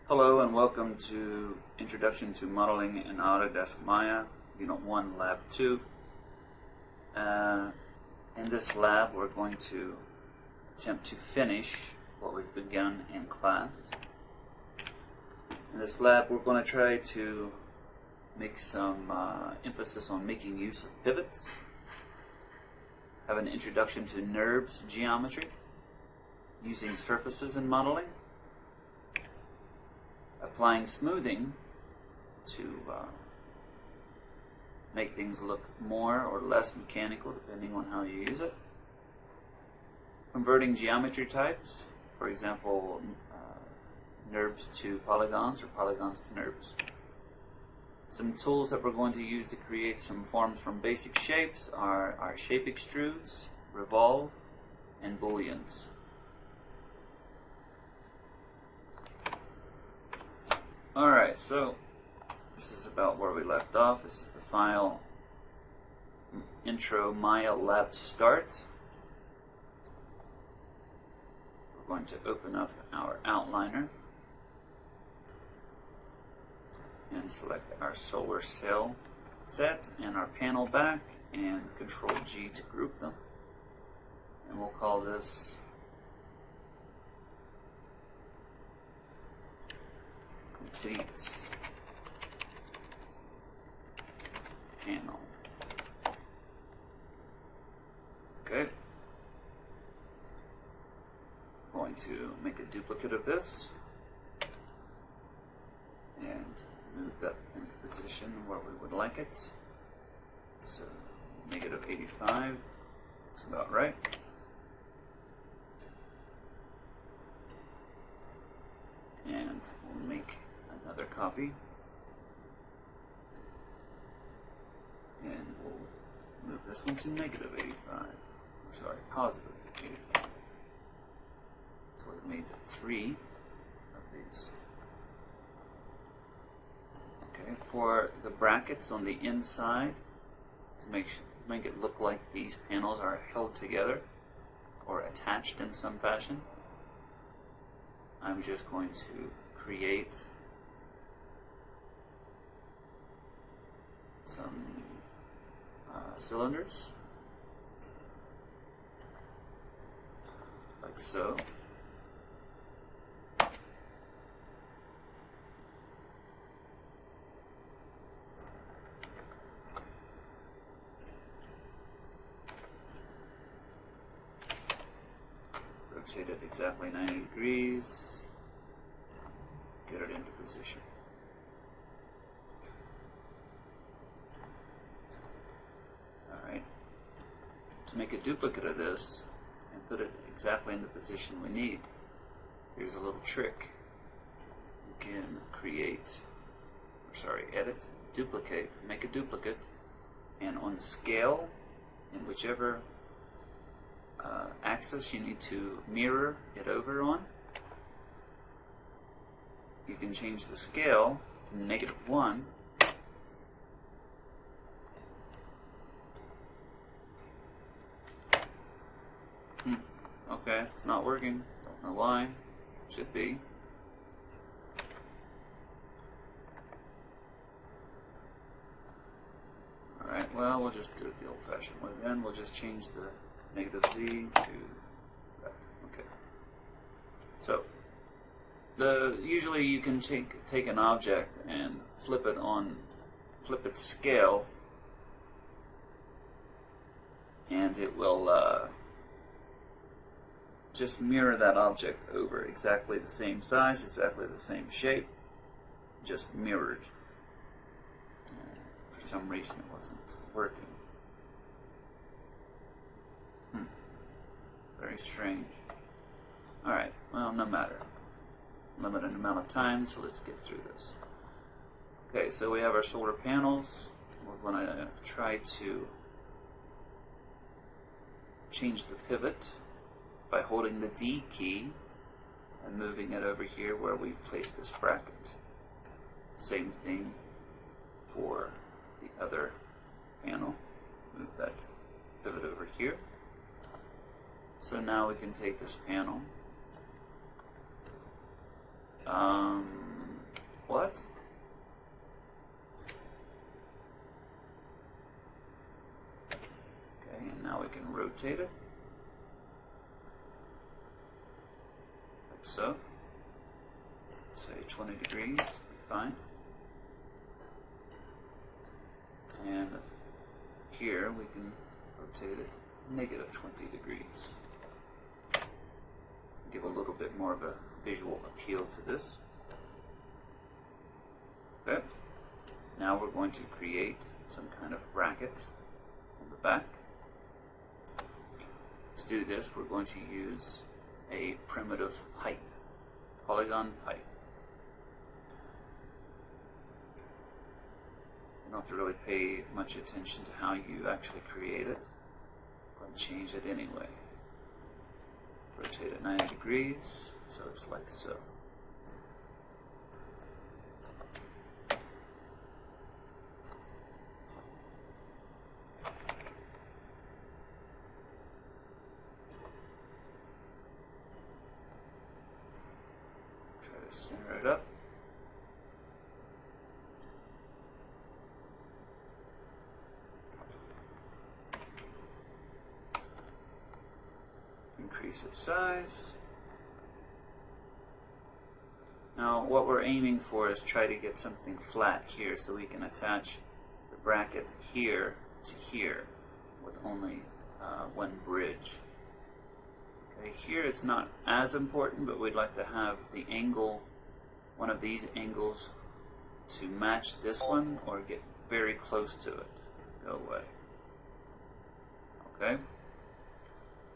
Hello and welcome to Introduction to Modeling in Autodesk Maya, Unit 1, Lab 2. In this lab we're going to attempt to finish what we've begun in class. In this lab we're going to try to make some emphasis on making use of pivots, have an introduction to NURBS geometry, using surfaces in modeling, applying smoothing to make things look more or less mechanical depending on how you use it, converting geometry types, for example NURBS to polygons or polygons to NURBS. Some tools that we're going to use to create some forms from basic shapes are our shape extrudes, revolve, and booleans. Alright, so this is about where we left off. This is the file Intro Maya Lab Start. We're going to open up our outliner and select our solar cell set and our panel back and Control G to group them. And we'll call this Complete Panel. Okay. I'm going to make a duplicate of this and move that into position where we would like it. So negative 85 looks about right. And we'll make another copy, and we'll move this one to negative 85. Sorry, positive 85. So we've made 3 of these. Okay, for the brackets on the inside, to make it look like these panels are held together or attached in some fashion, I'm just going to create some cylinders, like so. Rotate it exactly 90 degrees. Get it into position. Alright. To make a duplicate of this and put it exactly in the position we need, here's a little trick. You can edit, duplicate, make a duplicate, and on scale, in whichever axis you need to mirror it over on, you can change the scale to -1. Okay, it's not working. Don't know why. Should be. Alright, well, we'll just do it the old-fashioned way then. We'll just change the -Z to that. Okay. So, usually you can take an object and flip its scale, and it will just mirror that object over, exactly the same size, exactly the same shape, just mirrored. For some reason it wasn't working. Very strange. Alright, well, no matter. Limited amount of time, so let's get through this. Okay, so we have our solar panels. We're going to try to change the pivot by holding the D key and moving it over here where we place this bracket. Same thing for the other panel. Move that pivot over here. So now we can take this panel What? Okay, and now we can rotate it. Like so. Say 20 degrees, fine. And here we can rotate it negative 20 degrees. Give a little bit more of a visual appeal to this. Okay. Now we're going to create some kind of bracket on the back. To do this, we're going to use a primitive pipe, polygon pipe. You don't have to really pay much attention to how you actually create it, but change it anyway. Rotate it 90 degrees, so it's like so. Try to center it up. Increase its size. Now what we're aiming for is try to get something flat here so we can attach the bracket here to here with only one bridge. Okay, here it's not as important, but we'd like to have the angle, one of these angles, to match this one or get very close to it. Go away. Okay?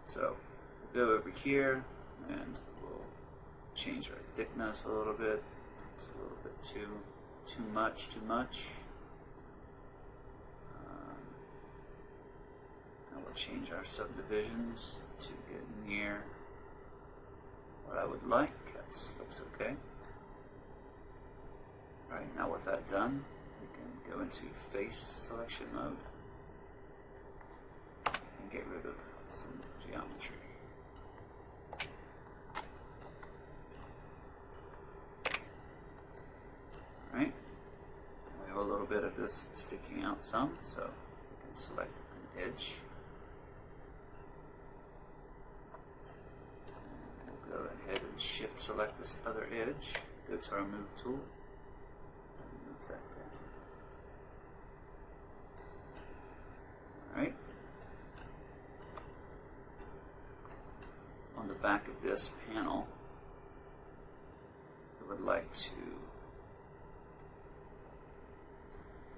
So go over here and we'll change our thickness a little bit. It's a little bit too much. And we'll change our subdivisions to get near what I would like. That looks okay. Alright, now with that done, we can go into face selection mode and get rid of some geometry. Alright, we have a little bit of this sticking out some, so we can select an edge. And we'll go ahead and shift select this other edge, go to our move tool, and move that down. Alright. On the back of this panel, I would like to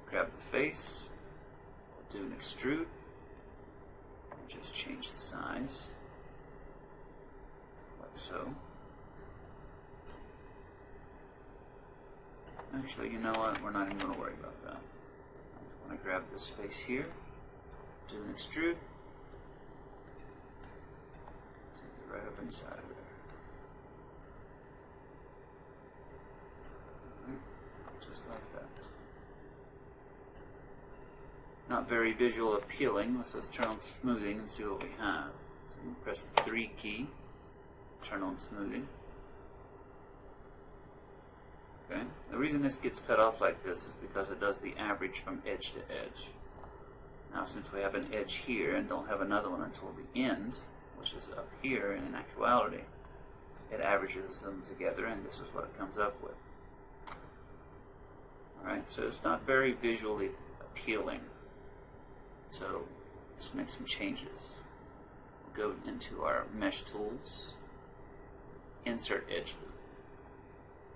grab the face, do an extrude, and just change the size, like so. Actually, you know what? We're not even going to worry about that. I want to grab this face here, do an extrude, take it right up inside of there. Just like that. Not very visual appealing. Let's turn on smoothing and see what we have. So we press the 3 key, turn on smoothing. Okay. The reason this gets cut off like this is because it does the average from edge to edge. Now since we have an edge here and don't have another one until the end, which is up here in actuality, it averages them together and this is what it comes up with. Alright, so it's not very visually appealing. So let's make some changes. We'll go into our mesh tools, insert edge loop.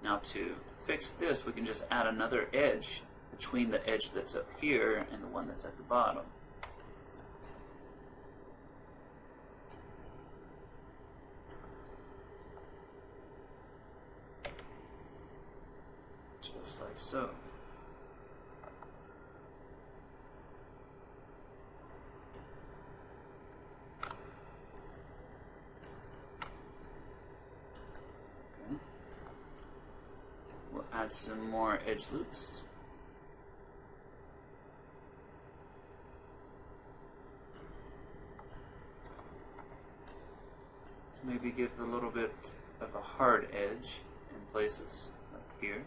Now to fix this, we can just add another edge between the edge that's up here and the one that's at the bottom. Just like so. Add some more edge loops. So maybe give a little bit of a hard edge in places, like here.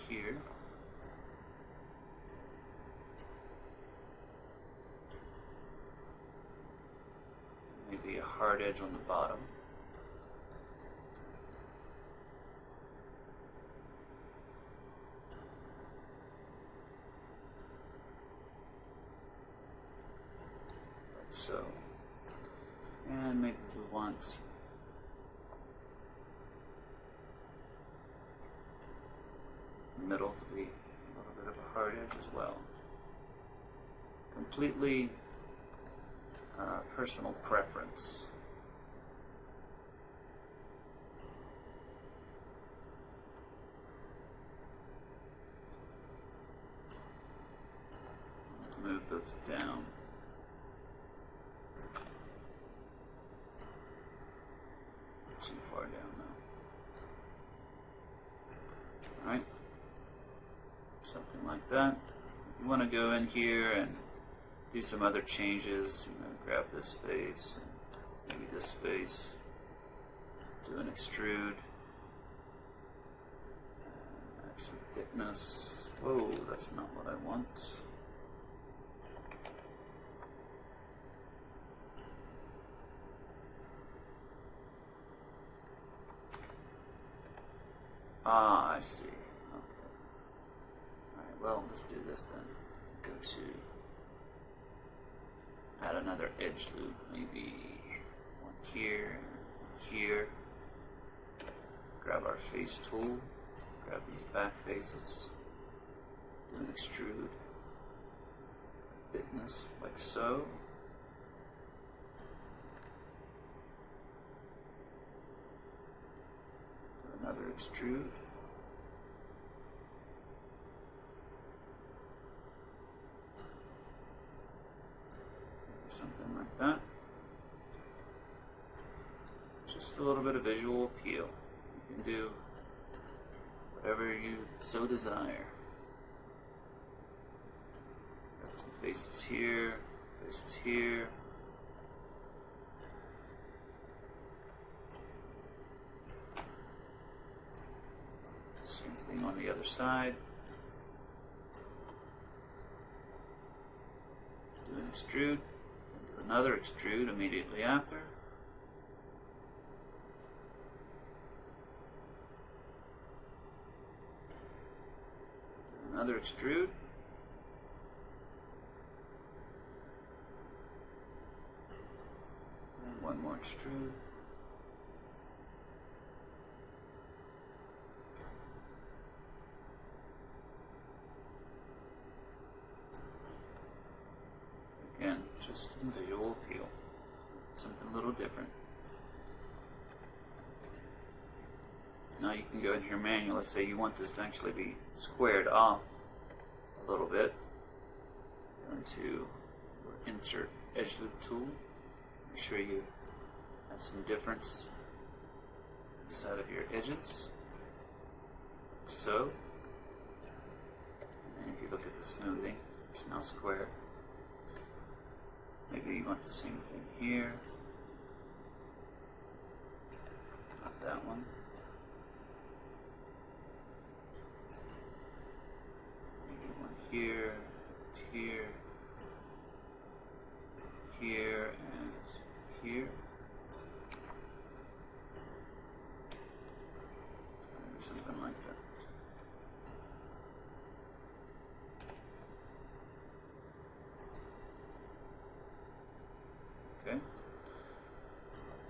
here. Maybe a hard edge on the bottom. Like so. And maybe we want the middle to be a little bit of a hard edge as well. Completely personal preference. Move those down. Too far down now. Alright. Something like that. You want to go in here and do some other changes. You know, grab this face, and maybe this face. Do an extrude. Add some thickness. Whoa, that's not what I want. Ah, I see. Okay. Alright, well, let's do this then. Go to add another edge loop, maybe one here, here. Grab our face tool, grab these back faces, do an extrude, thickness like so. Do another extrude. Something like that. Just a little bit of visual appeal. You can do whatever you so desire. Got some faces here, faces here. Same thing on the other side. Do an extrude. Another extrude immediately after. Another extrude. And one more extrude. Again, just visual appeal. Something a little different. Now you can go in here manually. Let's say you want this to actually be squared off a little bit. Go into your Insert Edge Loop tool. Make sure you have some difference inside of your edges. Like so. And if you look at the smoothing, it's now square. Maybe you want the same thing here. Not that one. Maybe one here, here, here, and here. Maybe something like that. Okay.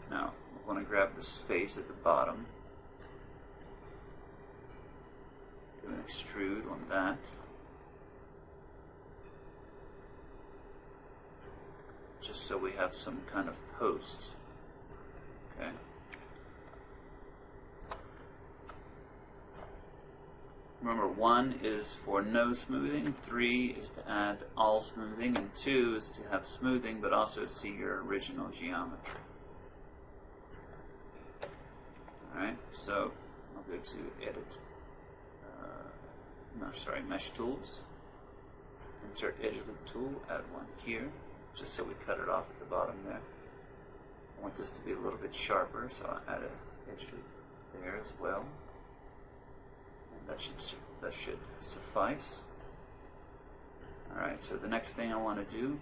Now, I want to grab this face at the bottom. Do an extrude on that. Just so we have some kind of post. Okay. Remember, 1 is for no smoothing, 3 is to add all smoothing, and 2 is to have smoothing but also see your original geometry. Alright, so I'll go to Edit, Mesh Tools, Insert Edge Loop Tool, add one here, just so we cut it off at the bottom there. I want this to be a little bit sharper, so I'll add an edge loop there as well. And that should suffice. Alright, so the next thing I want to do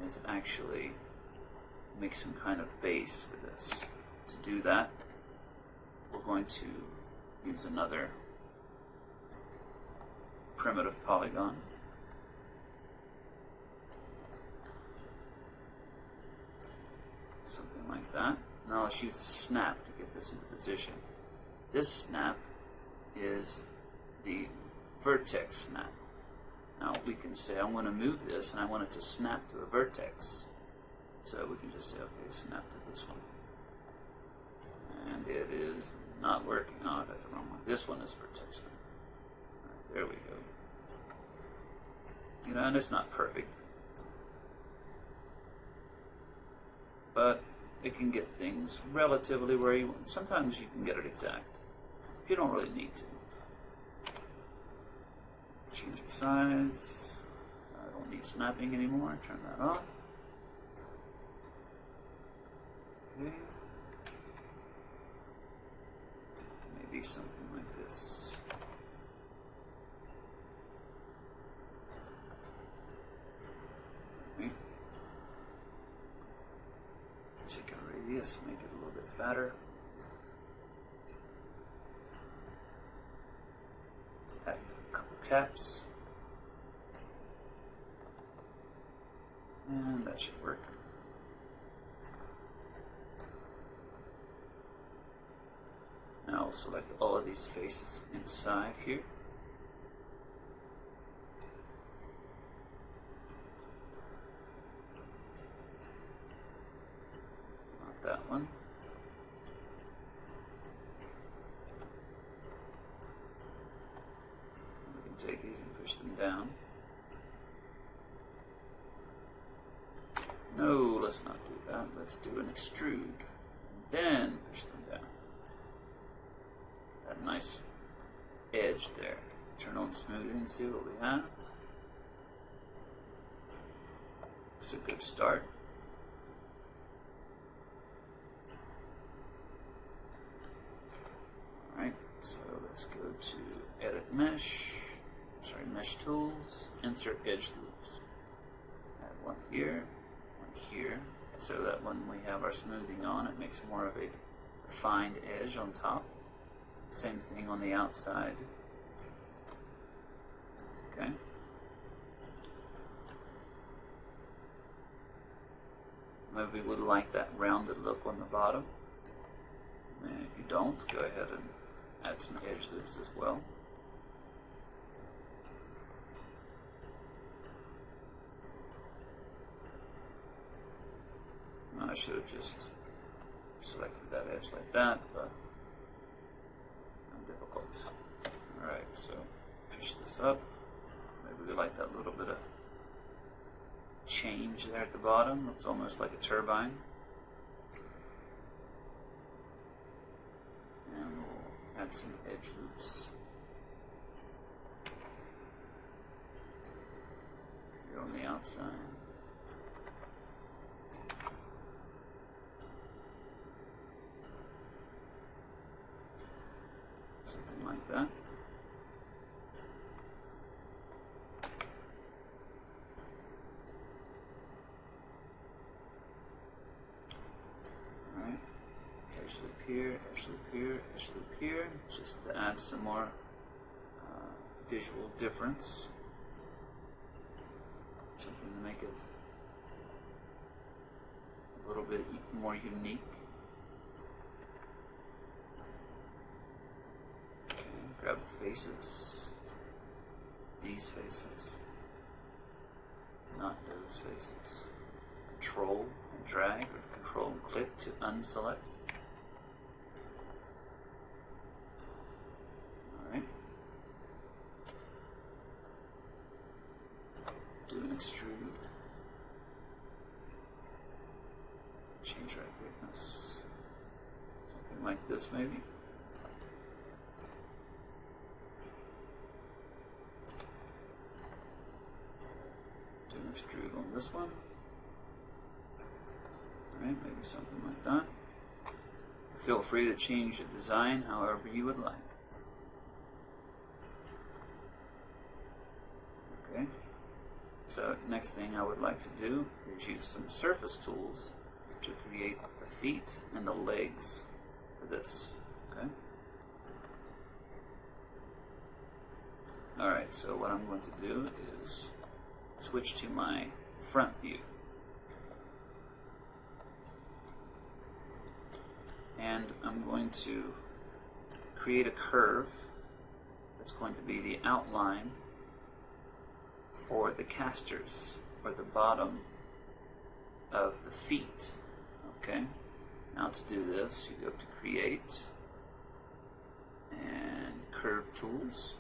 is actually make some kind of base for this. To do that, we're going to use another primitive polygon. Something like that. Now let's use a snap to get this into position. This snap is the vertex snap. Now we can say I want to move this and I want it to snap to a vertex. So we can just say, okay, snap to this one. And it is not working. Oh, that's the wrong one. This one is vertex snap. Right, there we go. You know, and it's not perfect, but it can get things relatively where you want. Sometimes you can get it exact. You don't really need to. Change the size. I don't need snapping anymore. Turn that off. Okay. Maybe something like this. Okay. Take a radius, make it a little bit fatter. Add a couple caps. And that should work. Now I'll select all of these faces inside here. Not that one. We can take these and push them down. No, let's not do that. Let's do an extrude. Then push them down. That nice edge there. Turn on smoothing and see what we have. It's a good start. Alright, so let's go to Edit Mesh. Sorry, Mesh Tools. Insert Edge Loops. Add one here, one here. So that when we have our smoothing on, it makes more of a defined edge on top. Same thing on the outside. Okay. Maybe we would like that rounded look on the bottom. And if you don't, go ahead and add some edge loops as well. I should have just selected that edge like that, but difficult. Alright, so push this up. Maybe we like that little bit of change there at the bottom. Looks almost like a turbine. And we'll add some edge loops here on the outside. Something like that. Alright, edge loop here, edge loop here, edge loop here, just to add some more visual difference. Something to make it a little bit more unique. Grab the faces, these faces, not those faces. Control and drag, or control and click to unselect. Alright. Do an extrude. Change our thickness. Something like this maybe. Extrude on this one. Alright, maybe something like that. Feel free to change the design however you would like. So next thing I would like to do is use some surface tools to create the feet and the legs for this. Okay. Alright, so what I'm going to do is switch to my front view. And I'm going to create a curve that's going to be the outline for the casters, or the bottom of the feet. Okay, now to do this, you go to Create and Curve Tools,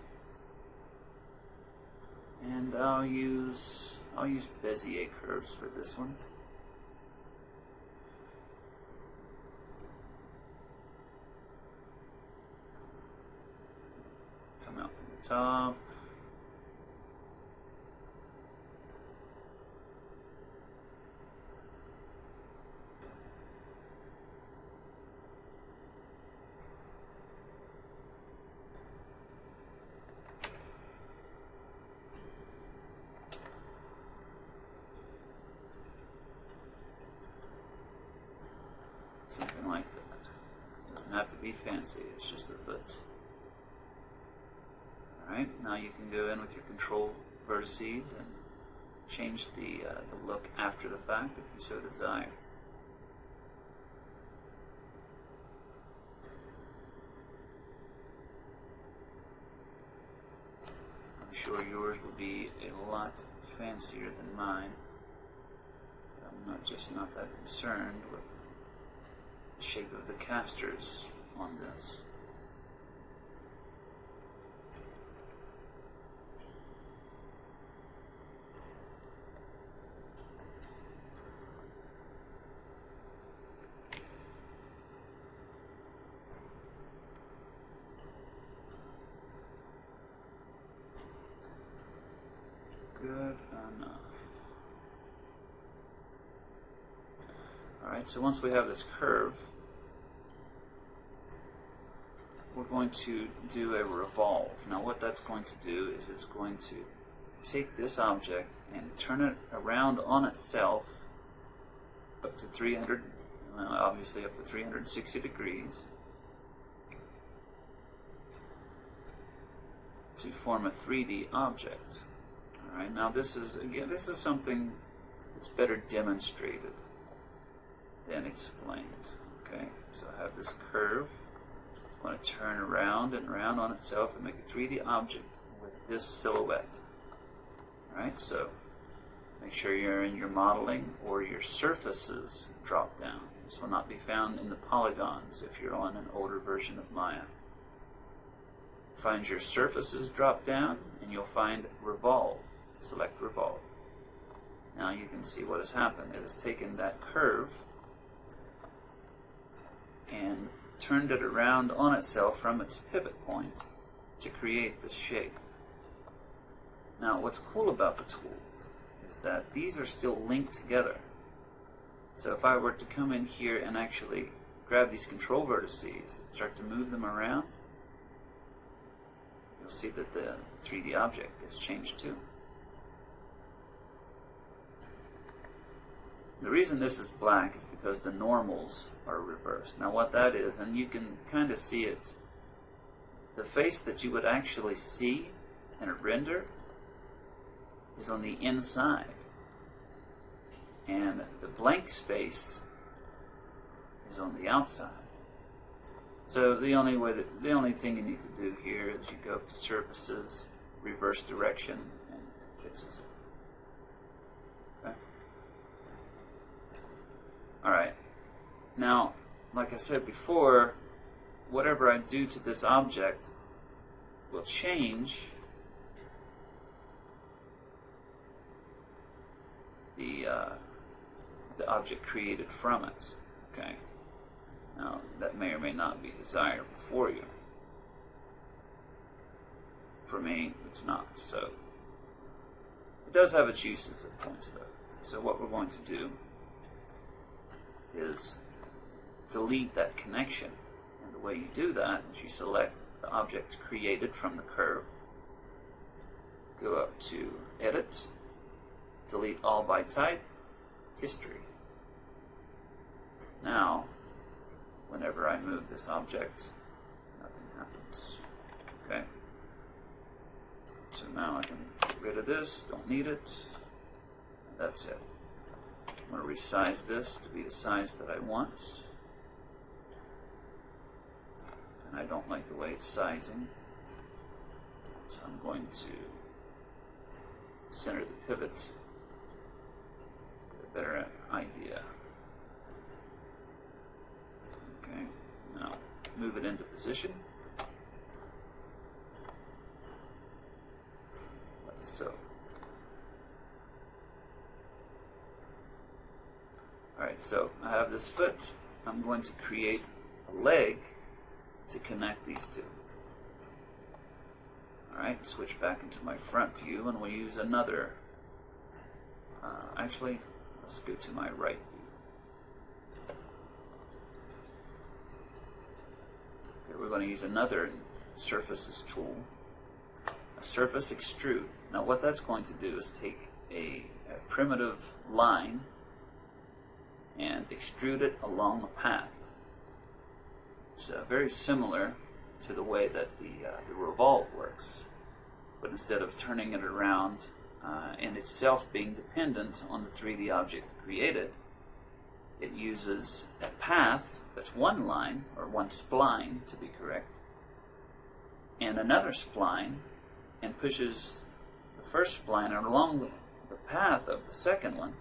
and I'll use Bezier curves for this one. Come out from the top. Something like that. Doesn't have to be fancy, it's just a foot. Alright, now you can go in with your control vertices and change the look after the fact if you so desire. I'm sure yours will be a lot fancier than mine. I'm just not that concerned with the shape of the casters on this. Good enough. Alright, so once we have this curve, we're going to do a revolve. Now what that's going to do is it's going to take this object and turn it around on itself up to 300, well, obviously up to 360 degrees to form a 3D object. Alright, now this is something that's better demonstrated than explained. Okay, so I have this curve. I want to turn around and around on itself and make a 3D object with this silhouette. Alright, so make sure you're in your modeling or your surfaces drop down. This will not be found in the polygons if you're on an older version of Maya. Find your surfaces drop down and you'll find revolve. Select revolve. Now you can see what has happened. It has taken that curve and turned it around on itself from its pivot point to create this shape. Now what's cool about the tool is that these are still linked together. So if I were to come in here and actually grab these control vertices, start to move them around, you'll see that the 3D object gets changed too. The reason this is black is because the normals are reversed. Now what that is, and you can kind of see it, the face that you would actually see in a render is on the inside, and the blank space is on the outside. So the only thing you need to do here is you go to surfaces, reverse direction, and it fixes it. Okay. Alright, now like I said before, whatever I do to this object will change the object created from it. Okay, now that may or may not be desirable for you. For me, it's not. So it does have its uses at points though. So what we're going to do is delete that connection, and the way you do that is you select the object created from the curve, go up to Edit, delete all by type, history. Now, whenever I move this object, nothing happens. Okay. So now I can get rid of this, don't need it. That's it. I'm going to resize this to be the size that I want. And I don't like the way it's sizing. So I'm going to center the pivot. Get a better idea. Okay, now move it into position. Like so. Alright, so I have this foot. I'm going to create a leg to connect these two. Alright, switch back into my front view and we'll use another. Actually, let's go to my right view. Okay, we're going to use another surfaces tool, a surface extrude. Now what that's going to do is take a primitive line and extrude it along a path. It's very similar to the way that the revolve works, but instead of turning it around and itself being dependent on the 3D object created, it uses a path that's one line, or one spline to be correct, and another spline, and pushes the first spline along the path of the second one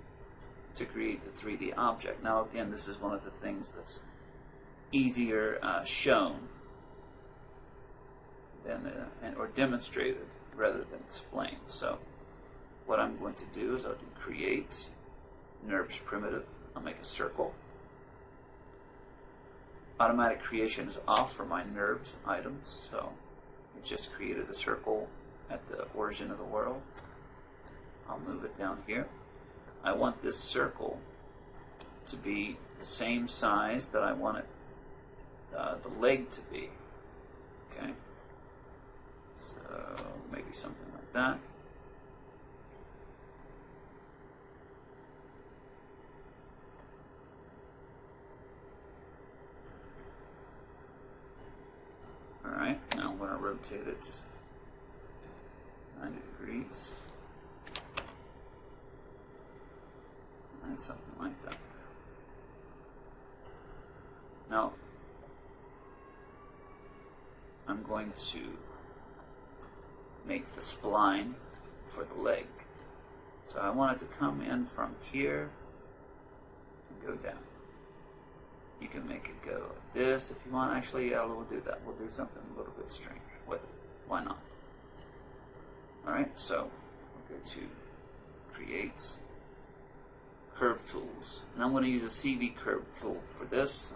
to create the 3D object. Now again, this is one of the things that's easier shown than or demonstrated rather than explained. So what I'm going to do is I'll do create NURBS primitive. I'll make a circle. Automatic creation is off for my NURBS items, so it just created a circle at the origin of the world. I'll move it down here. I want this circle to be the same size that I want it, the leg to be. Okay, so maybe something like that. Alright, now I'm going to rotate it 90 degrees. And something like that. Now, I'm going to make the spline for the leg. So I want it to come in from here and go down. You can make it go like this if you want. Actually, yeah, we'll do that. We'll do something a little bit strange with it. Why not? Alright, so we'll go to Create, Curve Tools. And I'm going to use a CV Curve tool for this.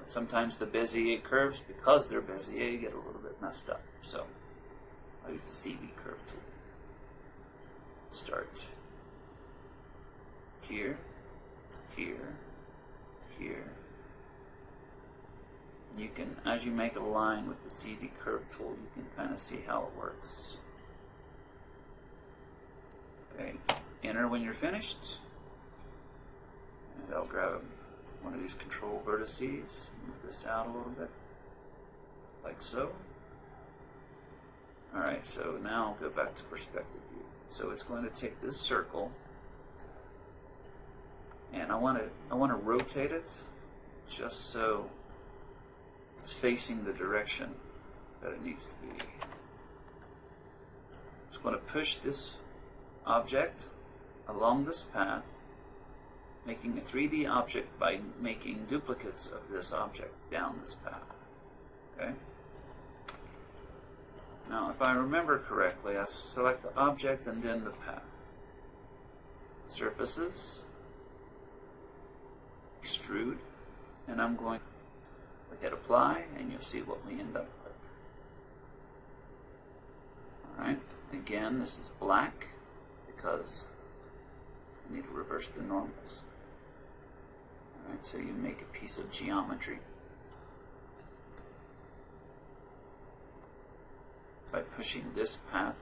Sometimes the Bezier curves, because they're Bezier, get a little bit messed up. So I'll use the CV Curve tool. Start here, here, here. You can, as you make a line with the CV Curve tool, you can kind of see how it works. Okay, enter when you're finished. And I'll grab one of these control vertices, move this out a little bit, like so. Alright, so now I'll go back to perspective view. So it's going to take this circle, and I want to rotate it just so it's facing the direction that it needs to be. It's going to push this object along this path, making a 3D object by making duplicates of this object down this path. Okay? Now, if I remember correctly, I select the object and then the path. Surfaces, extrude, and I'm going to hit apply, and you'll see what we end up with. Alright, again, this is black because I need to reverse the normals. Alright, so you make a piece of geometry by pushing this path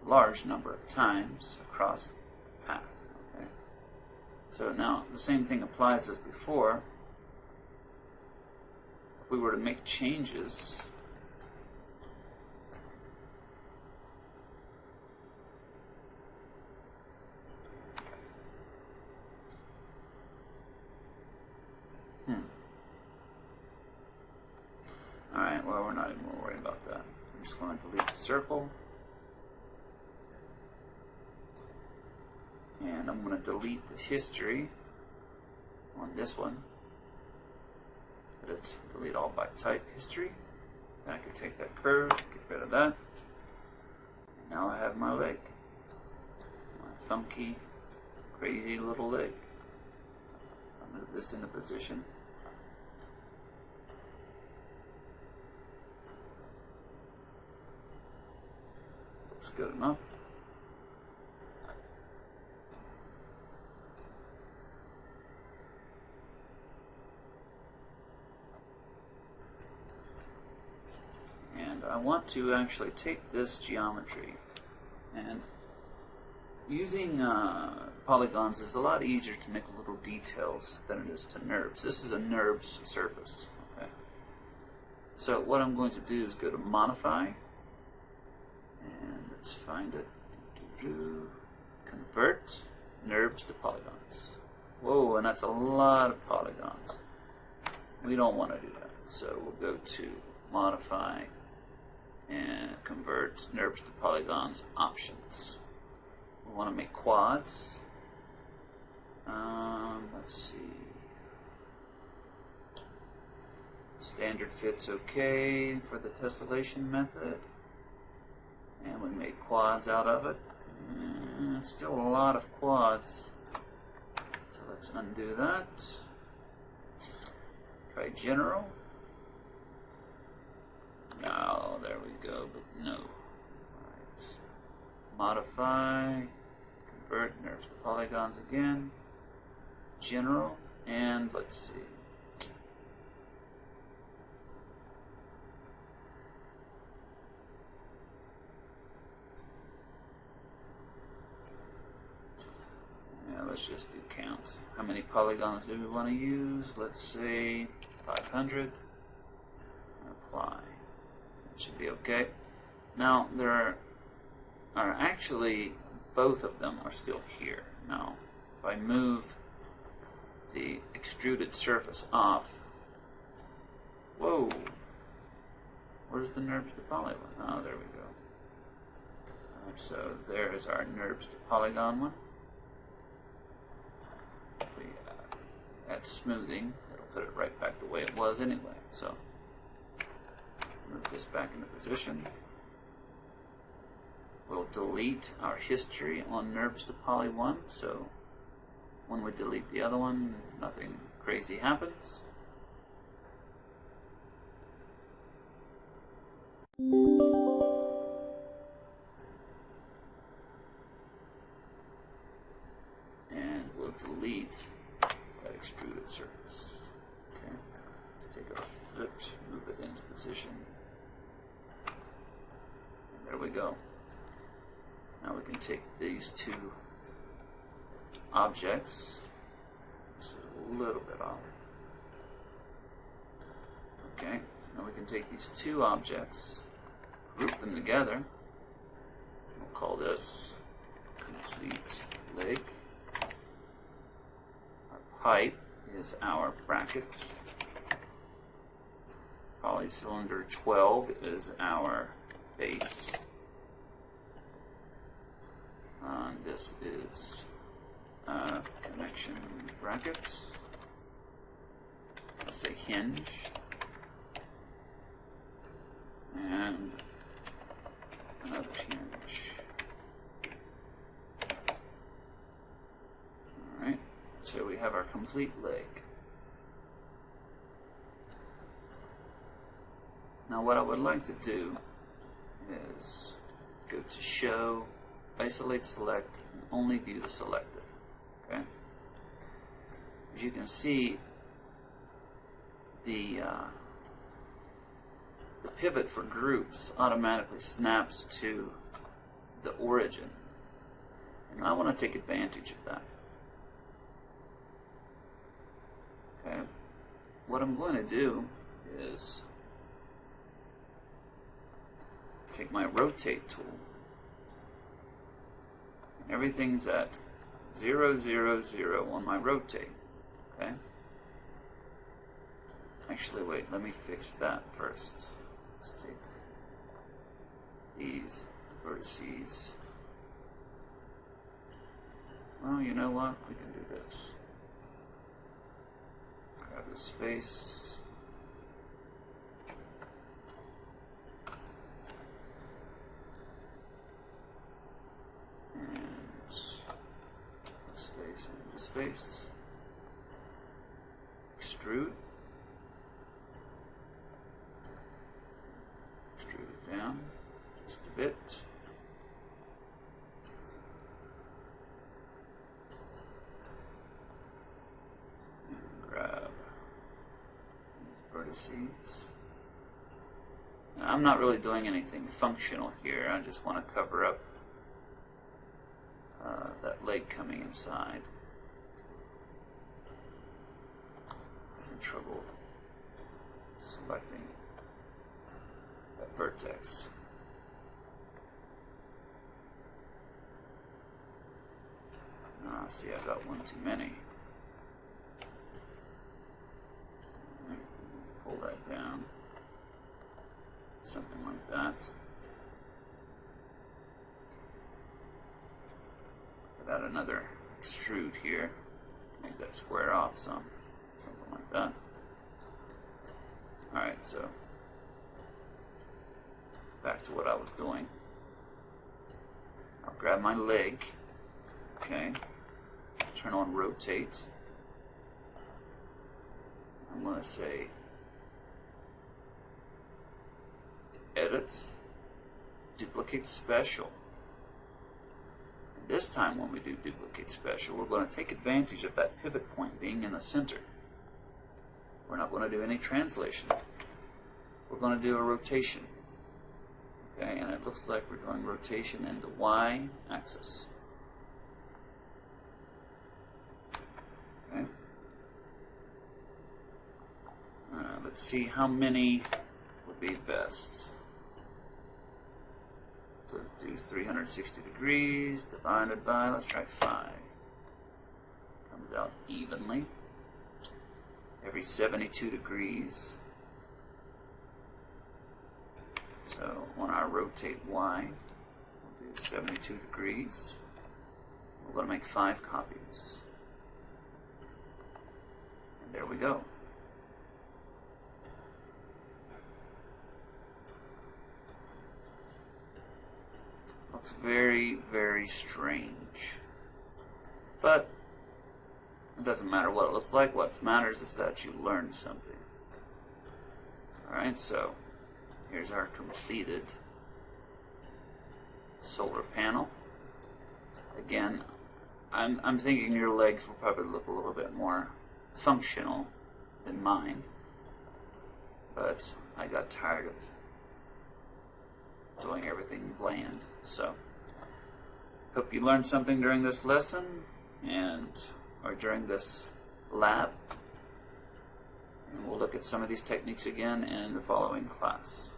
large number of times across the path. Okay? So now the same thing applies as before. If we were to make changes, Alright, well, we're not even going to worry about that. I'm just going to delete the circle. And I'm going to delete the history on this one. Delete all by type history. Then I can take that curve, get rid of that. And now I have my leg. My funky, crazy little leg. I'll move this into position. Looks good enough. I want to actually take this geometry, and using polygons is a lot easier to make little details than it is to NURBS. This is a NURBS surface. Okay. So what I'm going to do is go to Modify, and let's find it. Convert NURBS to polygons. Whoa, and that's a lot of polygons. We don't want to do that. So we'll go to Modify and convert NURBS to polygons options. We want to make quads. Let's see. Standard fit's okay for the tessellation method. And we make quads out of it. Still a lot of quads. So let's undo that. Try general. No, there we go, but no. Alright. Modify, convert NURBS to polygons again. General, and let's see. Yeah, let's just do count. How many polygons do we want to use? Let's say 500. Apply. Should be okay. Now there are actually both of them are still here. Now if I move the extruded surface off, whoa, where's the NURBS to polygon? Oh, there we go. So there's our NURBS to polygon one. If we add smoothing, it'll put it right back the way it was anyway. So move this back into position. We'll delete our history on NURBS to poly 1, so when we delete the other one, nothing crazy happens. And we'll delete that extruded surface. Okay. Take our foot, move it into position. There we go. Now we can take these two objects. This is a little bit off. Okay. Now we can take these two objects, group them together. We'll call this complete leg. Our pipe is our bracket. Polycylinder 12 is our base. This is connection brackets. Let's say hinge. And another hinge. Alright, so we have our complete leg. Now what I would like to do is go to Show, Isolate Select, and only view the selected. Okay? As you can see, the pivot for groups automatically snaps to the origin. And I want to take advantage of that. Okay. What I'm going to do is take my rotate tool, and everything's at 0, 0, 0 on my rotate. Okay. Actually, wait, let me fix that first. Let's take these vertices. Well, you know what? We can do this. Grab the space. And the space and the space. Extrude. Extrude it down just a bit. Now, I'm not really doing anything functional here. I just want to cover up that leg coming inside. I'm in trouble selecting that vertex. See, I got one too many. Pull that down, something like that. Put out another extrude here, make that square off some, something like that. Alright, so back to what I was doing. I'll grab my leg, okay, turn on rotate. I'm going to say edit, duplicate special. And this time when we do duplicate special, we're going to take advantage of that pivot point being in the center. We're not going to do any translation. We're going to do a rotation. Okay, and it looks like we're doing rotation in the Y axis. Okay. Let's see how many would be best. So do 360 degrees divided by, let's try 5. Comes out evenly. Every 72 degrees. So on our rotate Y, we'll do 72 degrees. We're going to make 5 copies. And there we go. Looks very, very strange. But it doesn't matter what it looks like. What matters is that you learned something. Alright, so here's our completed solar panel. Again, I'm thinking your legs will probably look a little bit more functional than mine. But I got tired of doing everything bland. So, hope you learned something during this lesson or during this lab. And we'll look at some of these techniques again in the following class.